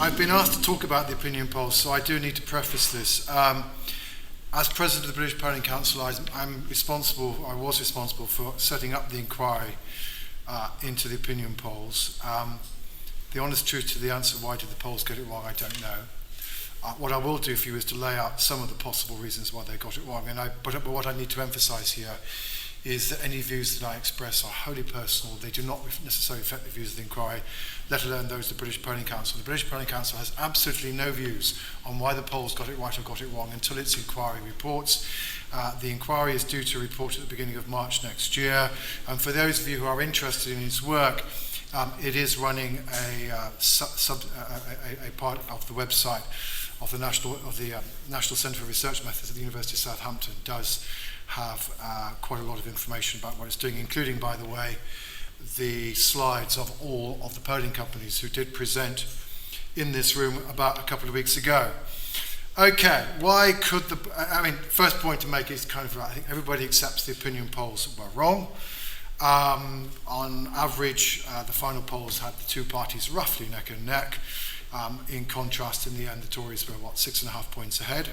I've been asked to talk about the opinion polls, so I do need to preface this. As President of the British Polling Council, I was responsible for setting up the inquiry into the opinion polls. The honest truth to the answer, why did the polls get it wrong, I don't know. What I will do for you is to lay out some of the possible reasons why they got it wrong. But what I need to emphasise here is that any views that I express are wholly personal. They do not necessarily affect the views of the inquiry, let alone those of the British Polling Council. The British Polling Council has absolutely no views on why the polls got it right or got it wrong until its inquiry reports. The inquiry is due to report at the beginning of March next year. And for those of you who are interested in its work, it is running a part of the website of the National Centre for Research Methods at the University of Southampton. Does have quite a lot of information about what it's doing, including, by the way, the slides of all of the polling companies who did present in this room about a couple of weeks ago. Okay, why could first point to make is I think everybody accepts the opinion polls were wrong. On average, the final polls had the two parties roughly neck and neck. In contrast, in the end, the Tories were, 6.5 points ahead.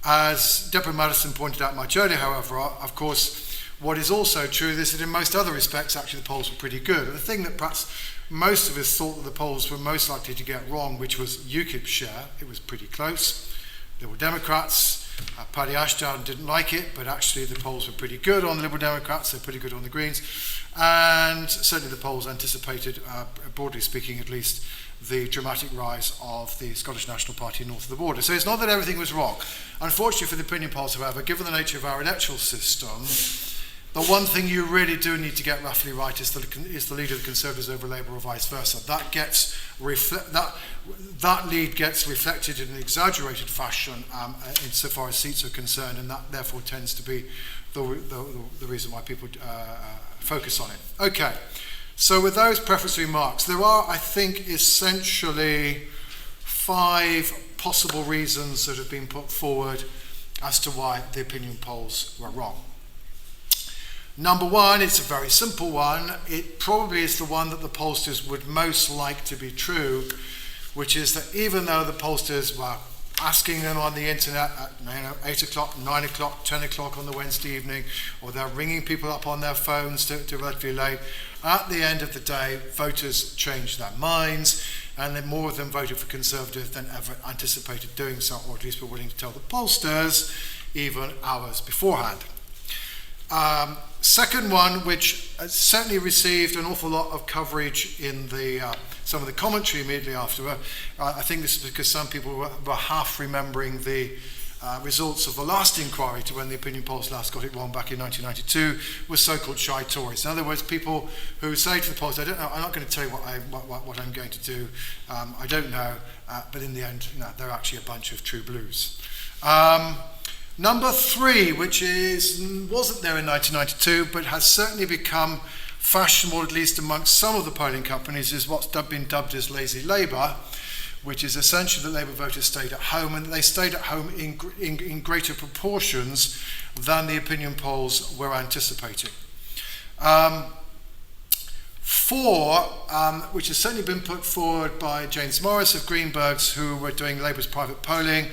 As Deborah Madison pointed out much earlier, however, of course, what is also true is that in most other respects, actually, the polls were pretty good. And the thing that perhaps most of us thought that the polls were most likely to get wrong, which was UKIP's share, it was pretty close. Liberal Democrats, Paddy Ashdown didn't like it, but actually the polls were pretty good on the Liberal Democrats, they're pretty good on the Greens. And certainly the polls anticipated, broadly speaking at least, the dramatic rise of the Scottish National Party north of the border. So it's not that everything was wrong. Unfortunately for the opinion polls, however, given the nature of our electoral system, the one thing you really do need to get roughly right is the lead of the Conservatives over Labour or vice versa. That lead gets reflected in an exaggerated fashion insofar as seats are concerned, and that therefore tends to be the reason why people focus on it. Okay. So with those preface remarks, there are, I think, essentially 5 possible reasons that have been put forward as to why the opinion polls were wrong. Number 1, it's a very simple one. It probably is the one that the pollsters would most like to be true, which is that even though the pollsters were asking them on the internet at 8 o'clock, 9 o'clock, 10 o'clock on the Wednesday evening, or they're ringing people up on their phones to relatively late, at the end of the day, voters changed their minds, and then more of them voted for Conservative than ever anticipated doing so, or at least were willing to tell the pollsters even hours beforehand. Second one, which certainly received an awful lot of coverage in some of the commentary immediately after. I think this is because some people were half remembering the results of the last inquiry to when the opinion polls last got it wrong back in 1992, was so-called shy Tories. In other words, people who say to the polls, I don't know, I'm not going to tell you what I'm going to do, I don't know, but in the end, they're actually a bunch of true blues. Number 3, which wasn't there in 1992, but has certainly become fashionable, at least amongst some of the polling companies, is what's been dubbed as lazy Labour, which is essentially that Labour voters stayed at home, and they stayed at home in greater proportions than the opinion polls were anticipating. 4, which has certainly been put forward by James Morris of Greenberg's, who were doing Labour's private polling,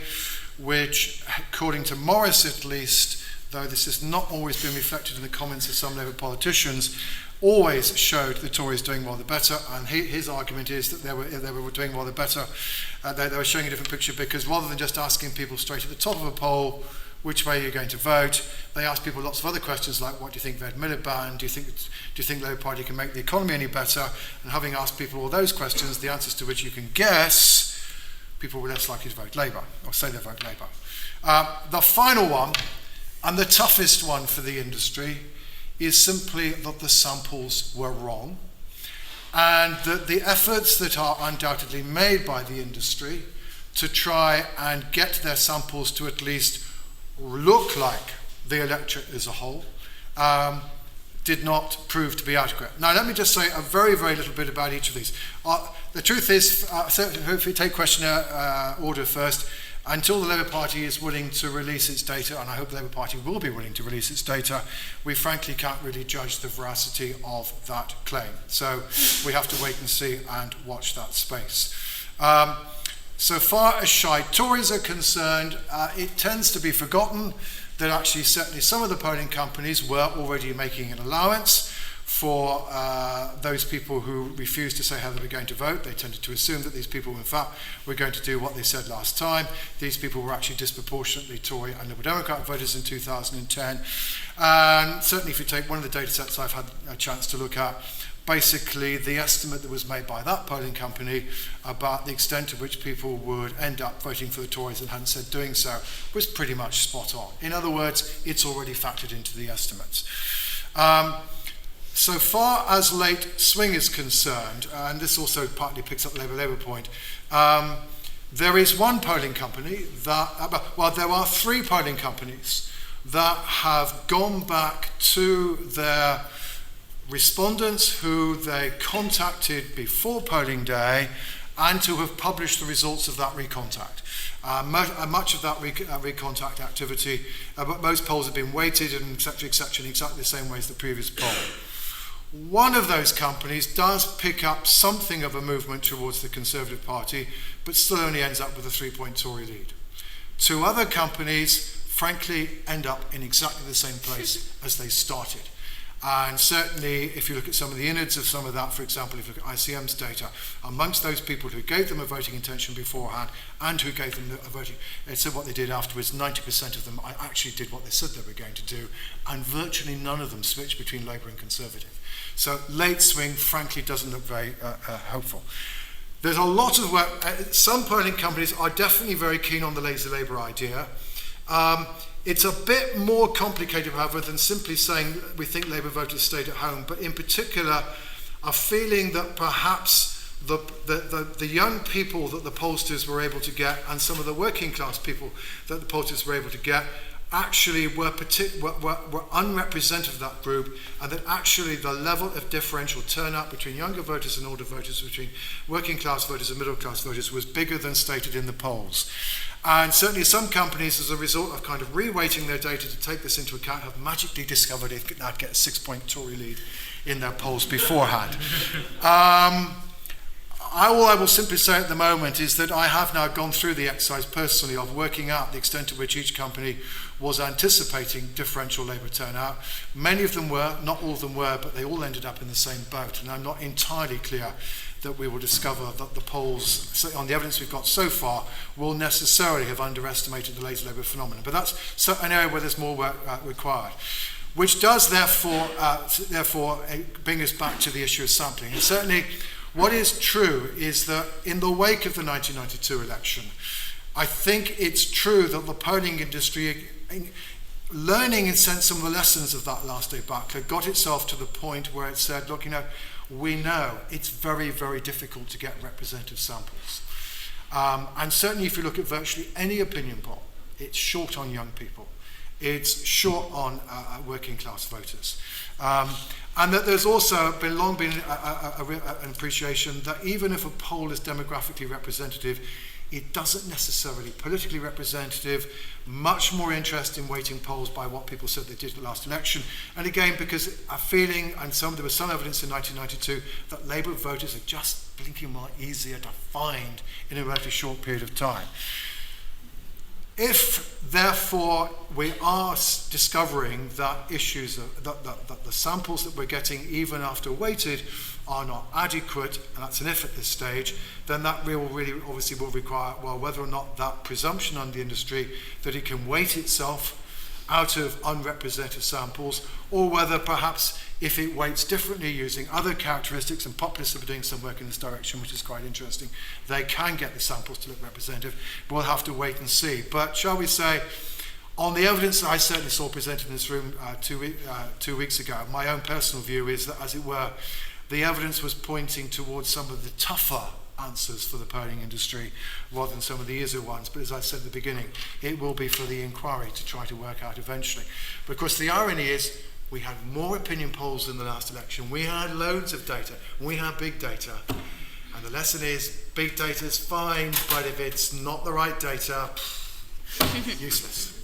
which, according to Morris at least, though this has not always been reflected in the comments of some Labour politicians, always showed the Tories doing rather better, and his argument is that they were doing rather better. They were showing a different picture because rather than just asking people straight at the top of a poll, which way are you going to vote, they asked people lots of other questions like, what do you think of Ed Miliband? Do you think Labour Party can make the economy any better? And having asked people all those questions, the answers to which you can guess, people were less likely to vote Labour, or say they vote Labour. The final one, and the toughest one for the industry, is simply that the samples were wrong, and that the efforts that are undoubtedly made by the industry to try and get their samples to at least look like the electorate as a whole did not prove to be adequate. Now, let me just say a very, very little bit about each of these. The truth is, so if we take questionnaire order first, until the Labour Party is willing to release its data, and I hope the Labour Party will be willing to release its data, we frankly can't really judge the veracity of that claim. So we have to wait and see and watch that space. So far as shy Tories are concerned, it tends to be forgotten that actually certainly some of the polling companies were already making an allowance for those people who refused to say how they were going to vote. They tended to assume that these people, in fact, were going to do what they said last time. These people were actually disproportionately Tory and Liberal Democrat voters in 2010. And certainly if you take one of the data sets I've had a chance to look at, basically the estimate that was made by that polling company about the extent to which people would end up voting for the Tories and hadn't said doing so was pretty much spot on. In other words, it's already factored into the estimates. So far as late swing is concerned, and this also partly picks up the Labour point, there is one polling company that, there are three polling companies that have gone back to their respondents who they contacted before polling day and to have published the results of that recontact. Much of that recontact activity, most polls have been weighted and et cetera, in exactly the same way as the previous poll. One of those companies does pick up something of a movement towards the Conservative Party, but still only ends up with a 3-point Tory lead. Two other companies, frankly, end up in exactly the same place as they started. And certainly, if you look at some of the innards of some of that, for example, if you look at ICM's data, amongst those people who gave them a voting intention beforehand and who gave them a voting, said what they did afterwards, 90% of them actually did what they said they were going to do, and virtually none of them switched between Labour and Conservative. So late swing, frankly, doesn't look very hopeful. There's a lot of work. Some polling companies are definitely very keen on the lazy Labour idea. It's a bit more complicated, however, than simply saying we think Labour voters stayed at home, but in particular a feeling that perhaps the young people that the pollsters were able to get and some of the working class people that the pollsters were able to get actually were unrepresentative of that group, and that actually the level of differential turnout between younger voters and older voters, between working class voters and middle class voters, was bigger than stated in the polls. And certainly some companies, as a result of kind of reweighting their data to take this into account, have magically discovered they could now get a 6-point Tory lead in their polls beforehand. All I will simply say at the moment is that I have now gone through the exercise personally of working out the extent to which each company was anticipating differential Labour turnout. Many of them were, not all of them were, but they all ended up in the same boat. And I'm not entirely clear that we will discover that the polls, on the evidence we've got so far, will necessarily have underestimated the lazy Labour phenomenon. But that's an area where there's more work required. Which does therefore bring us back to the issue of sampling. And certainly what is true is that in the wake of the 1992 election, I think it's true that the polling industry, learning in a sense some of the lessons of that last debacle, got itself to the point where it said, look, we know it's very, very difficult to get representative samples. And certainly if you look at virtually any opinion poll, it's short on young people. It's short on working class voters. And that there's also long been an appreciation that even if a poll is demographically representative, it doesn't necessarily politically representative. Much more interest in weighting polls by what people said they did at the last election. And again, because a feeling, and there was some evidence in 1992, that Labour voters are just blinking more easier to find in a relatively short period of time. If, therefore, we are discovering that that the samples that we're getting, even after weighted, are not adequate, and that's an if at this stage, then that really obviously will require, whether or not that presumption on the industry that it can weight itself out of unrepresentative samples, or whether perhaps if it weights differently using other characteristics, and populists are doing some work in this direction, which is quite interesting, they can get the samples to look representative. We'll have to wait and see. But shall we say, on the evidence that I certainly saw presented in this room 2 weeks ago, my own personal view is that, as it were, the evidence was pointing towards some of the tougher answers for the polling industry rather than some of the easier ones. But as I said at the beginning, it will be for the inquiry to try to work out eventually. But of course the irony is we had more opinion polls in the last election. We had loads of data. We had big data. And the lesson is big data is fine, but if it's not the right data, useless.